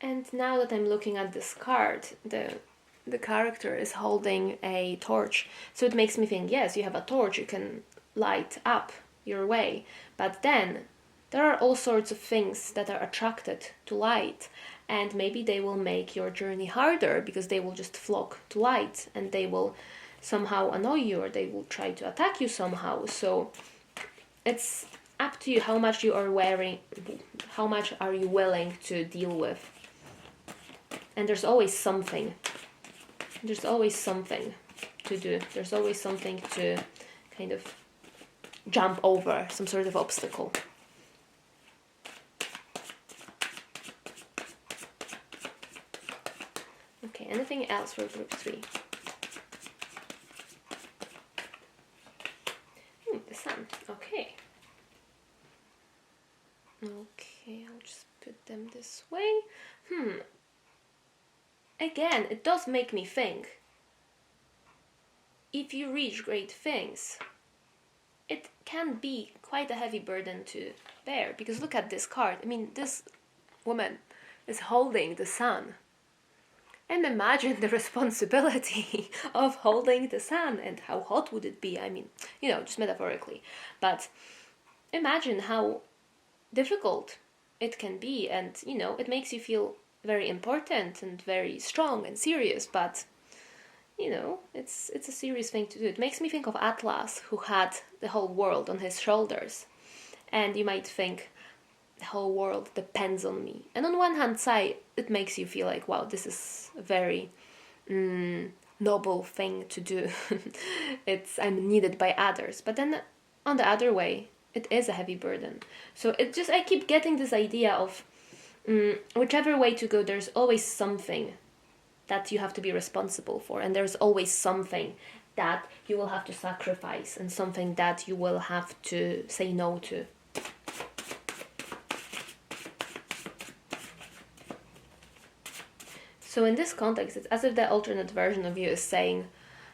And now that I'm looking at this card, the character is holding a torch. So it makes me think, yes, you have a torch, you can light up your way. But then there are all sorts of things that are attracted to light. And maybe they will make your journey harder because they will just flock to light and they will somehow annoy you, or they will try to attack you somehow. So it's up to you how much you are wearing, how much are you willing to deal with. And there's always something. There's always something to do. There's always something to kind of jump over, some sort of obstacle. Okay, anything else for group 3? The sun. Okay. Okay, I'll just put them this way. Again, it does make me think. If you reach great things, it can be quite a heavy burden to bear. Because look at this card. I mean, this woman is holding the sun. And imagine the responsibility of holding the sun, and how hot would it be? I mean, just metaphorically. But imagine how difficult it can be, and, it makes you feel very important and very strong and serious, but, it's a serious thing to do. It makes me think of Atlas, who had the whole world on his shoulders. And you might think, the whole world depends on me. And on one hand side, it makes you feel like, wow, this is a very noble thing to do. I'm needed by others. But then on the other way, it is a heavy burden. So I keep getting this idea of whichever way to go, there's always something that you have to be responsible for. And there's always something that you will have to sacrifice, and something that you will have to say no to. So in this context, it's as if the alternate version of you is saying,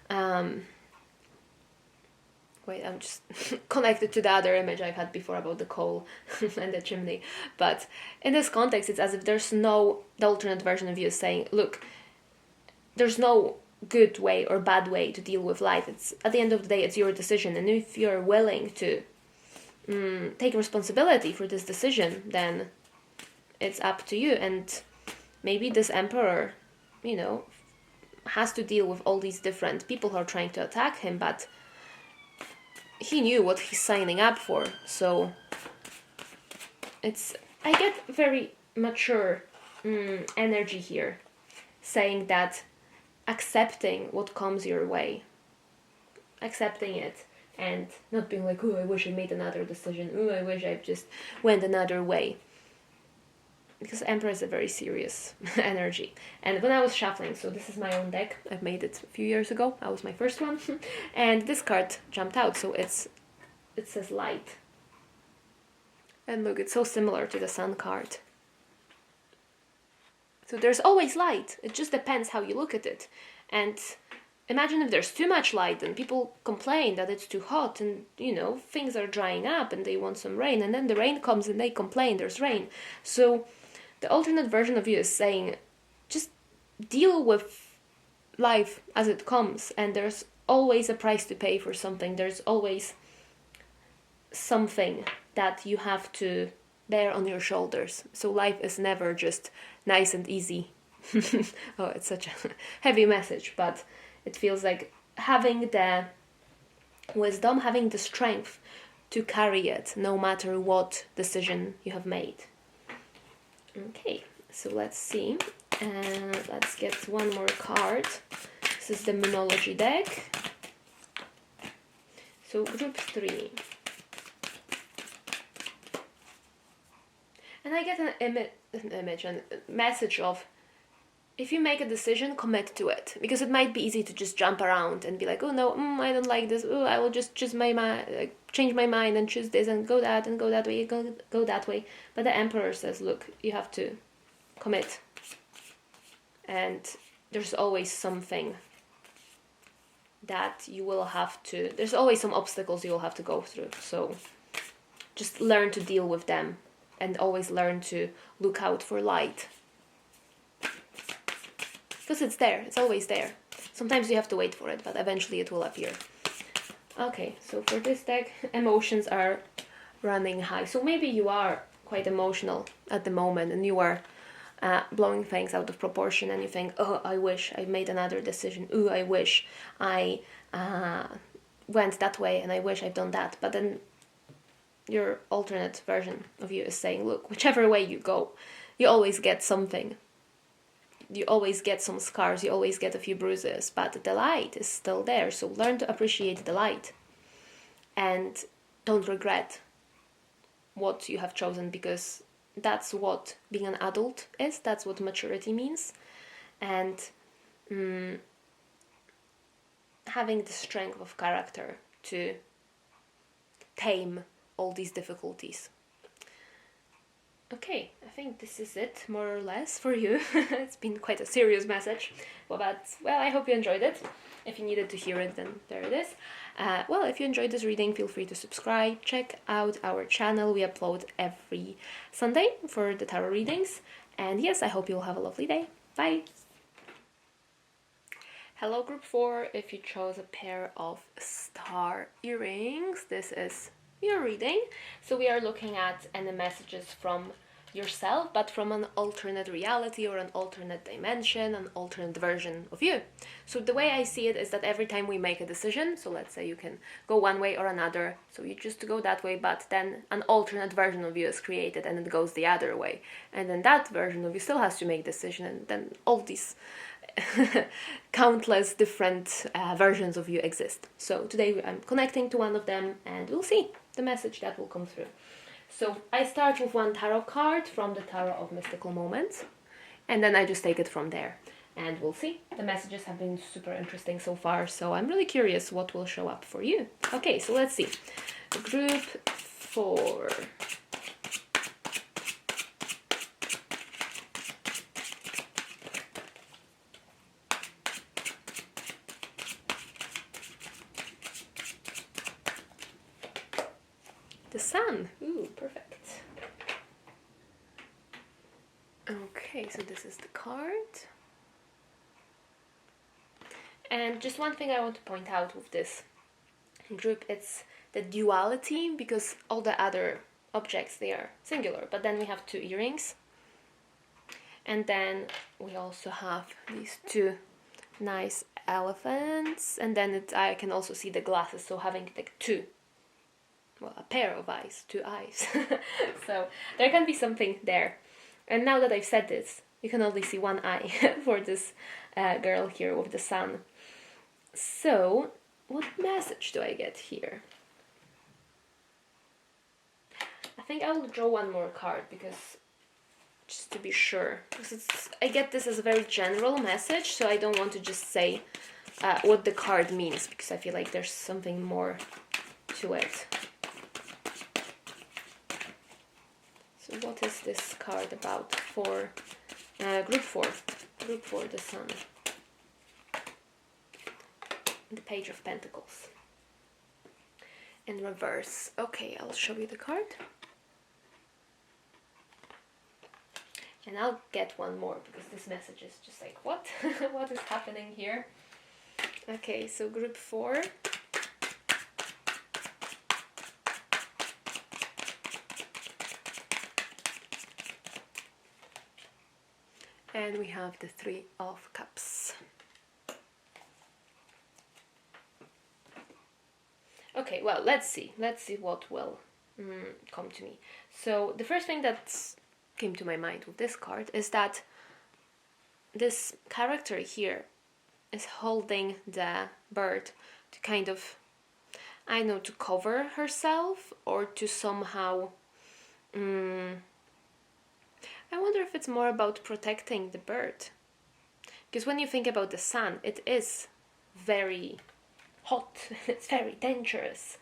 wait, I'm just connected to the other image I've had before about the coal and the chimney. But in this context, it's as if the alternate version of you is saying, look, there's no good way or bad way to deal with life. It's at the end of the day, it's your decision. And if you're willing to take responsibility for this decision, then it's up to you. And maybe this emperor, has to deal with all these different people who are trying to attack him, but he knew what he's signing up for. So I get very mature energy here, saying that accepting what comes your way, accepting it, and not being like, oh, I wish I made another decision, oh, I wish I just went another way. Because Emperor is a very serious energy. And when I was shuffling, so this is my own deck, I've made it a few years ago, that was my first one, and this card jumped out, so it says light. And look, it's so similar to the sun card. So there's always light, it just depends how you look at it. And imagine if there's too much light, then people complain that it's too hot, and, things are drying up and they want some rain, and then the rain comes and they complain there's rain. So the alternate version of you is saying, just deal with life as it comes, and there's always a price to pay for something. There's always something that you have to bear on your shoulders. So life is never just nice and easy. Oh, it's such a heavy message, but it feels like having the wisdom, having the strength to carry it, no matter what decision you have made. Okay, so let's see. Let's get one more card. This is the Moonology deck. So group 3. And I get a message of, if you make a decision, commit to it, because it might be easy to just jump around and be like, oh no, I don't like this. Oh, I will just choose change my mind and choose this and go that way, go that way. But the Emperor says, look, you have to commit, and there's always something that you will have to. There's always some obstacles you will have to go through. So just learn to deal with them, and always learn to look out for light. Because it's there, it's always there. Sometimes you have to wait for it, but eventually it will appear. Okay, so for this deck, emotions are running high. So maybe you are quite emotional at the moment, and you are blowing things out of proportion, and you think, oh, I wish I made another decision. Oh, I wish I went that way, and I wish I've done that. But then your alternate version of you is saying, look, whichever way you go, you always get something. You always get some scars, you always get a few bruises, but the light is still there. So learn to appreciate the light, and don't regret what you have chosen, because that's what being an adult is. That's what maturity means. And having the strength of character to tame all these difficulties. Okay, I think this is it, more or less, for you. It's been quite a serious message, but I hope you enjoyed it. If you needed to hear it, then there it is. If you enjoyed this reading, feel free to subscribe. Check out our channel. We upload every Sunday for the tarot readings. And yes, I hope you'll have a lovely day. Bye! Hello, Group 4. If you chose a pair of star earrings, this is your reading. So we are looking at any messages from yourself, but from an alternate reality or an alternate dimension, an alternate version of you. So the way I see it is that every time we make a decision, so let's say you can go one way or another, so you choose to go that way, but then an alternate version of you is created and it goes the other way, and then that version of you still has to make a decision, and then all these countless different versions of you exist. So today I'm connecting to one of them, and we'll see the message that will come through. So I start with one tarot card from the Tarot of Mystical Moments, and then I just take it from there, and we'll see. The messages have been super interesting so far, so I'm really curious what will show up for you. Okay, so let's see. Group 4. The Sun. Ooh, perfect. Okay, so this is the card. And just one thing I want to point out with this group, it's the duality, because all the other objects, they are singular, but then we have 2 earrings. And then we also have these 2 nice elephants, and then I can also see the glasses, so having like 2. Well, a pair of eyes, 2 eyes. So there can be something there. And now that I've said this, you can only see 1 eye for this girl here with the sun. So, what message do I get here? I think I will draw one more card, because just to be sure. Because I get this as a very general message, so I don't want to just say what the card means, because I feel like there's something more to it. So what is this card about for Group 4? Group 4, the Sun. The Page of Pentacles. In reverse. Okay, I'll show you the card. And I'll get one more, because this message is just like, what? What is happening here? Okay, so Group 4. And we have the 3 of Cups. Okay, well, let's see what will come to me. So the first thing that came to my mind with this card is that this character here is holding the bird to kind of, I don't know, to cover herself, or to somehow if it's more about protecting the bird. Because when you think about the sun, it is very hot, it's very dangerous.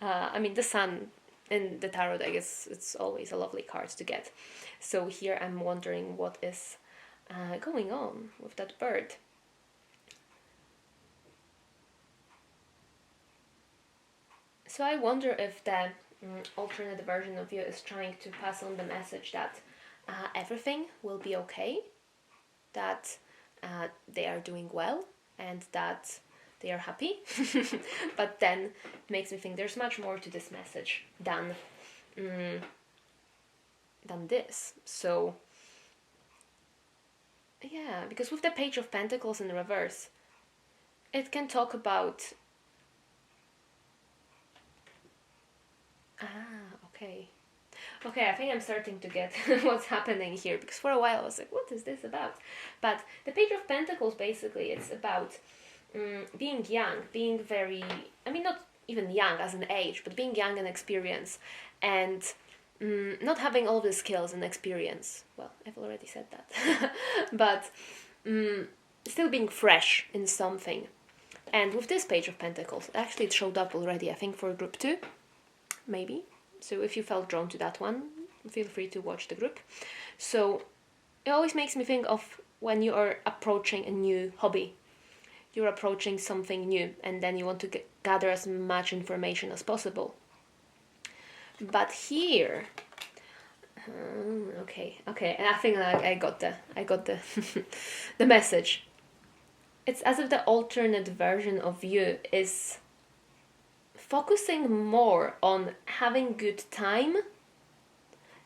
I mean, the sun in the tarot, I guess it's always a lovely card to get. So here I'm wondering what is going on with that bird. So I wonder if the alternate version of you is trying to pass on the message that everything will be okay, that they are doing well, and that they are happy. But then it makes me think there's much more to this message than this. So yeah, because with the Page of Pentacles in reverse, it can talk about okay, I think I'm starting to get what's happening here, because for a while I was like, what is this about? But the Page of Pentacles, basically, it's about being young, being very, I mean, not even young as an age, but being young in experience, and not having all the skills and experience. Well, I've already said that. But still being fresh in something. And with this Page of Pentacles, actually it showed up already, I think, for group 2, maybe. So if you felt drawn to that one, feel free to watch the group. So it always makes me think of when you are approaching a new hobby. You're approaching something new, and then you want to gather as much information as possible. But here, okay, and I think I got the the message. It's as if the alternate version of you is focusing more on having good time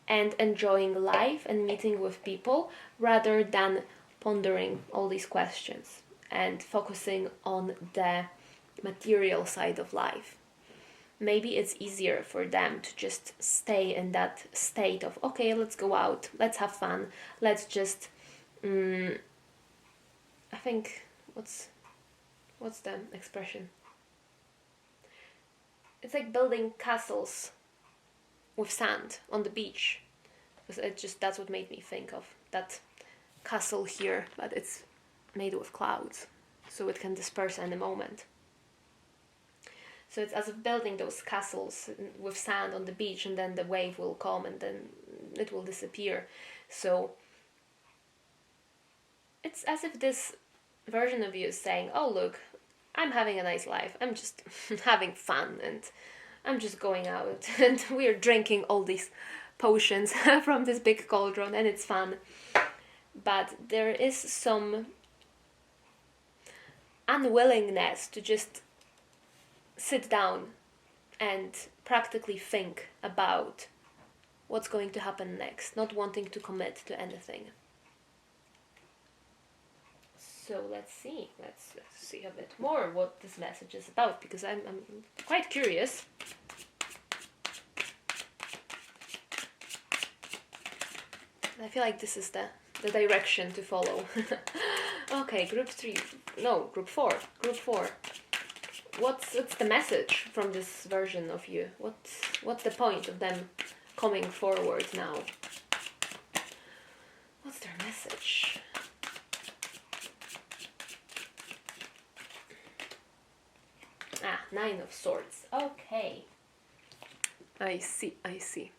and enjoying life and meeting with people, rather than pondering all these questions and focusing on the material side of life. Maybe it's easier for them to just stay in that state of, okay, let's go out, let's have fun, let's just I think what's the expression? It's like building castles with sand on the beach. That's what made me think of that castle here, but it's made with clouds, so it can disperse any moment. So it's as if building those castles with sand on the beach, and then the wave will come and then it will disappear. So it's as if this version of you is saying, oh look, I'm having a nice life, I'm just having fun, and I'm just going out and we're drinking all these potions from this big cauldron, and it's fun. But there is some unwillingness to just sit down and practically think about what's going to happen next, not wanting to commit to anything. So let's see a bit more what this message is about, because I'm quite curious. I feel like this is the direction to follow. Okay, group 4. What's the message from this version of you? What's the point of them coming forward now? What's their message? Nine of Swords. Okay. I see.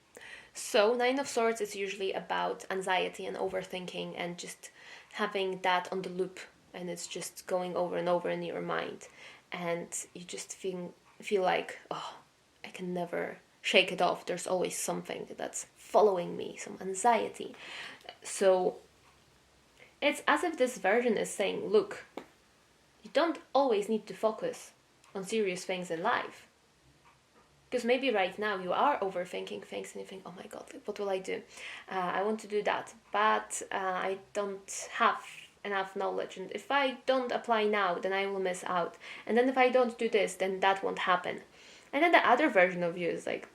So, Nine of Swords is usually about anxiety and overthinking and just having that on the loop, and it's just going over and over in your mind, and you just feel like, oh, I can never shake it off. There's always something that's following me, some anxiety. So it's as if this version is saying, look, you don't always need to focus on serious things in life. Because maybe right now you are overthinking things and you think, oh my god, what will I do? I want to do that, but I don't have enough knowledge. And if I don't apply now, then I will miss out. And then if I don't do this, then that won't happen. And then the other version of you is like,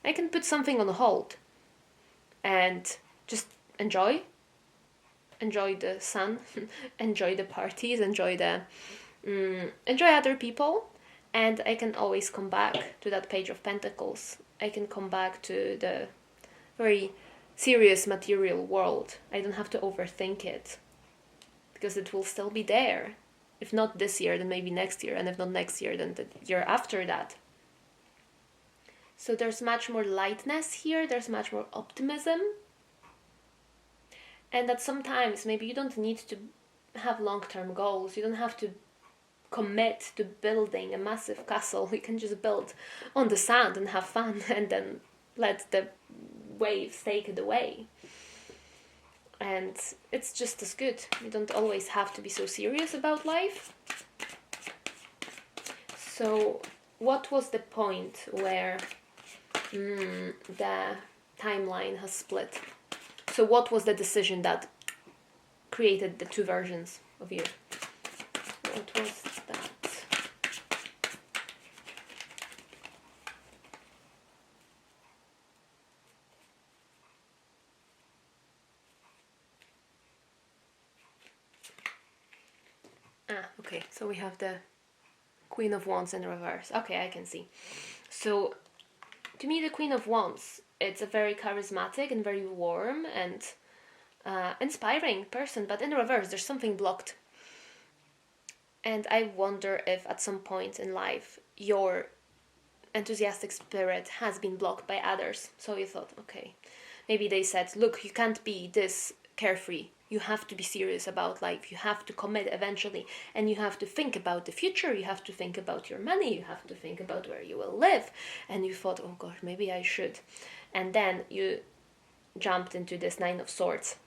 I can put something on hold and just enjoy the sun, enjoy the parties, enjoy other people. And I can always come back to that Page of Pentacles. I can come back to the very serious material world. I don't have to overthink it, because it will still be there. If not this year, then maybe next year, and if not next year, then the year after that. So there's much more lightness here, there's much more optimism. And that sometimes maybe you don't need to have long-term goals, you don't have to commit to building a massive castle. You can just build on the sand and have fun, and then let the waves take it away. And it's just as good. You don't always have to be so serious about life. So what was the point where the timeline has split? So what was the decision that created the two versions of you? What was that? Okay, so we have the Queen of Wands in reverse. Okay, I can see. So, to me, the Queen of Wands, it's a very charismatic and very warm and inspiring person, but in reverse, there's something blocked. And I wonder if at some point in life, your enthusiastic spirit has been blocked by others. So you thought, okay, maybe they said, look, you can't be this carefree. You have to be serious about life. You have to commit eventually. And you have to think about the future. You have to think about your money. You have to think about where you will live. And you thought, oh gosh, maybe I should. And then you jumped into this Nine of Swords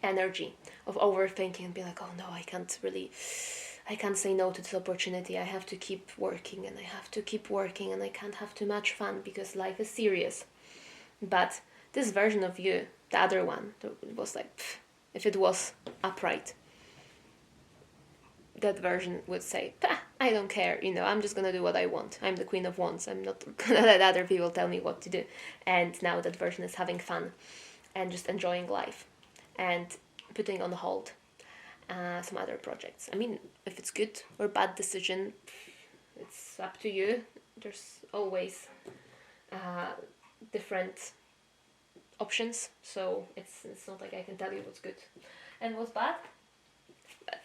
energy of overthinking and be like, oh no, I can't say no to this opportunity. I have to keep working and I have to keep working and I can't have too much fun because life is serious. But this version of you, the other one, it was like, if it was upright, that version would say, I don't care, I'm just gonna do what I want. I'm the Queen of Wands. I'm not gonna let other people tell me what to do. And now that version is having fun and just enjoying life and putting on hold some other projects. I mean, if it's good or bad decision, it's up to you. There's always different options, so it's not like I can tell you what's good and what's bad.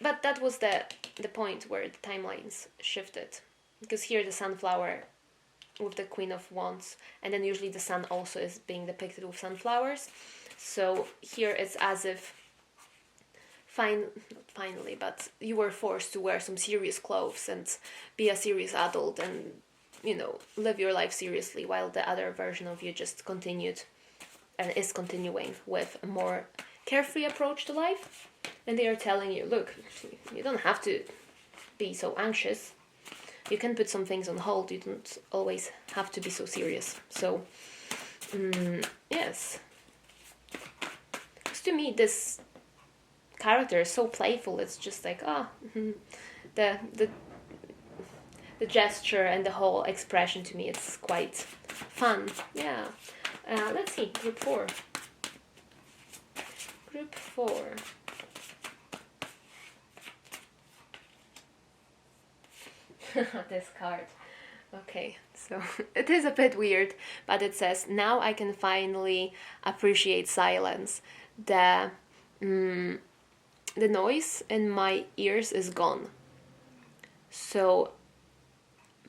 But that was the point where the timelines shifted, because here the sunflower with the Queen of Wands, and then usually the sun also is being depicted with sunflowers. So here it's as if finally, but you were forced to wear some serious clothes and be a serious adult and live your life seriously, while the other version of you just continued and is continuing with a more carefree approach to life. And they are telling you, look, you don't have to be so anxious. You can put some things on hold. You don't always have to be so serious. So, yes. Because to me, this character is so playful. It's just like, the gesture and the whole expression to me, it's quite fun. Yeah. Let's see, group 4. Group 4. This card. Okay, so it is a bit weird, but it says, now I can finally appreciate silence. The noise in my ears is gone. So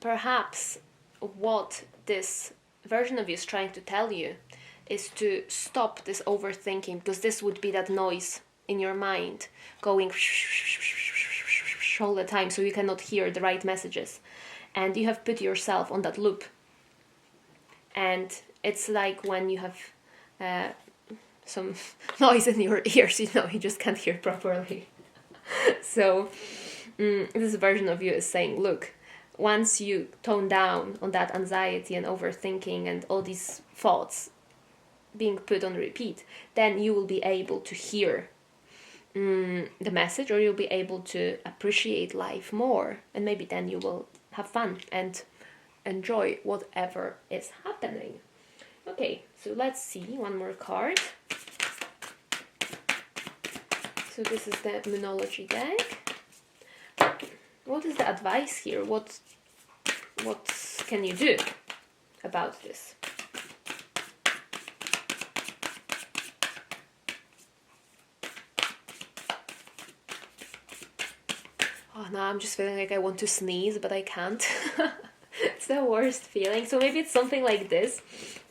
perhaps what this version of you is trying to tell you is to stop this overthinking, because this would be that noise in your mind going all the time, so you cannot hear the right messages, and you have put yourself on that loop. And it's like when you have some noise in your ears, you just can't hear properly. So this version of you is saying, look, once you tone down on that anxiety and overthinking and all these thoughts being put on repeat, then you will be able to hear the message, or you'll be able to appreciate life more, and maybe then you will have fun and enjoy whatever is happening. Okay, so let's see one more card. So this is the Moonology deck. What is the advice here? What can you do about this? Oh no, I'm just feeling like I want to sneeze, but I can't. It's the worst feeling. So maybe it's something like this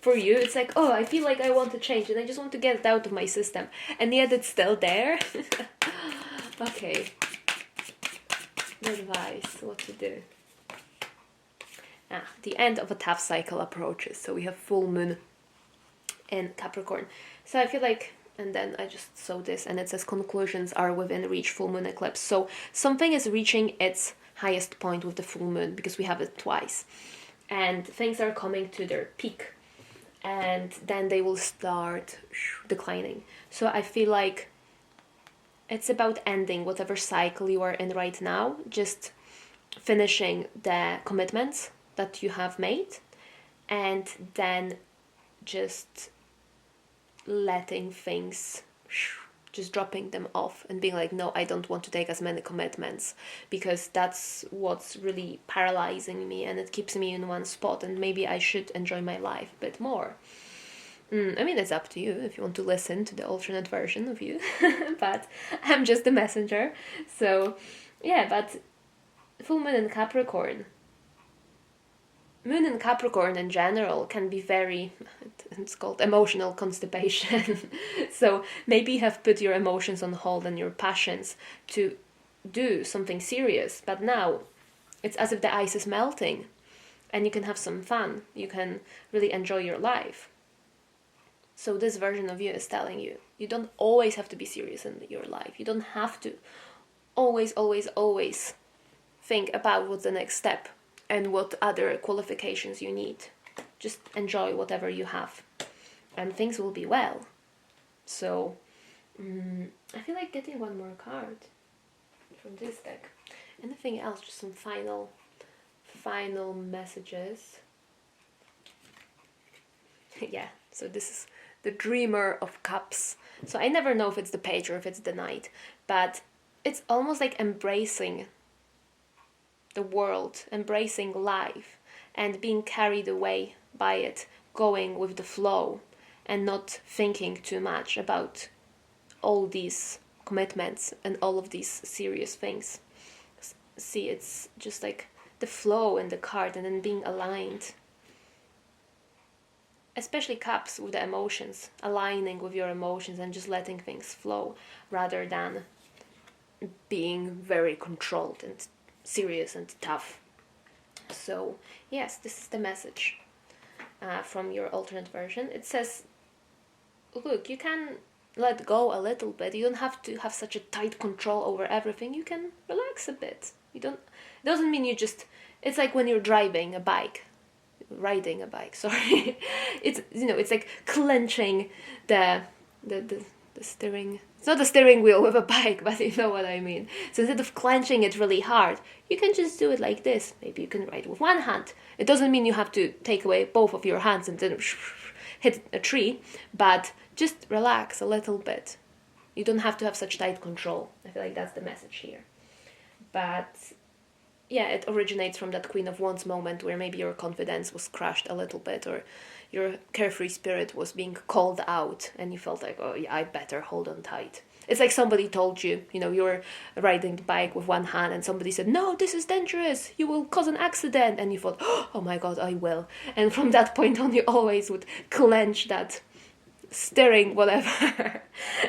for you. It's like, oh, I feel like I want to change and I just want to get it out of my system. And yet it's still there. Okay. Advice, what to do. The end of a tough cycle approaches. So we have full moon in Capricorn. So I feel like, and then I just saw this and it says conclusions are within reach, full moon eclipse. So something is reaching its highest point with the full moon because we have it twice. And things are coming to their peak. And then they will start declining. So I feel like it's about ending whatever cycle you are in right now. Just finishing the commitments that you have made. And then just letting things, just dropping them off and being like, no, I don't want to take as many commitments because that's what's really paralyzing me and it keeps me in one spot, and maybe I should enjoy my life a bit more. I mean, it's up to you if you want to listen to the alternate version of you, but I'm just the messenger. So yeah, but full moon in Capricorn. Moon in Capricorn in general can be very, it's called emotional constipation. So maybe you have put your emotions on hold and your passions to do something serious, but now it's as if the ice is melting and you can have some fun. You can really enjoy your life. So this version of you is telling you, you don't always have to be serious in your life. You don't have to always think about what's the next step and what other qualifications you need. Just enjoy whatever you have and things will be well. So I feel like getting one more card from this deck. Anything else? Just some final messages. Yeah, so this is the Dreamer of Cups. So I never know if it's the page or if it's the knight, but it's almost like embracing the world, embracing life and being carried away by it, going with the flow and not thinking too much about all these commitments and all of these serious things. See, it's just like the flow in the card and then being aligned. Especially cups with the emotions, aligning with your emotions and just letting things flow rather than being very controlled and serious and tough. So yes, this is the message from your alternate version. It says, look, you can let go a little bit. You don't have to have such a tight control over everything. You can relax a bit. It doesn't mean you just, it's like when you're riding a bike, sorry. It's, it's like clenching the steering. It's not the steering wheel with a bike, but you know what I mean. So instead of clenching it really hard, you can just do it like this. Maybe you can ride with one hand. It doesn't mean you have to take away both of your hands and then hit a tree, but just relax a little bit. You don't have to have such tight control. I feel like that's the message here. But yeah, it originates from that Queen of Wands moment where maybe your confidence was crushed a little bit, or your carefree spirit was being called out and you felt like, oh yeah, I better hold on tight. It's like somebody told you, you're riding the bike with one hand and somebody said, no, this is dangerous, you will cause an accident. And you thought, oh my God, I will. And from that point on, you always would clench that steering, whatever,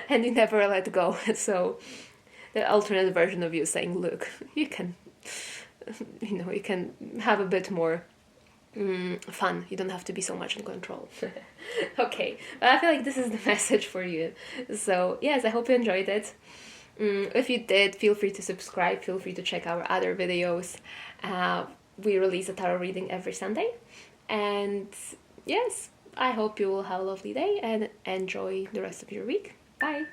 and you never let go. So the alternate version of you saying, look, you can have a bit more fun. You don't have to be so much in control. Okay, but I feel like this is the message for you. So yes, I hope you enjoyed it. If you did, feel free to subscribe. Feel free to check our other videos. We release a tarot reading every Sunday. And yes, I hope you will have a lovely day and enjoy the rest of your week. Bye!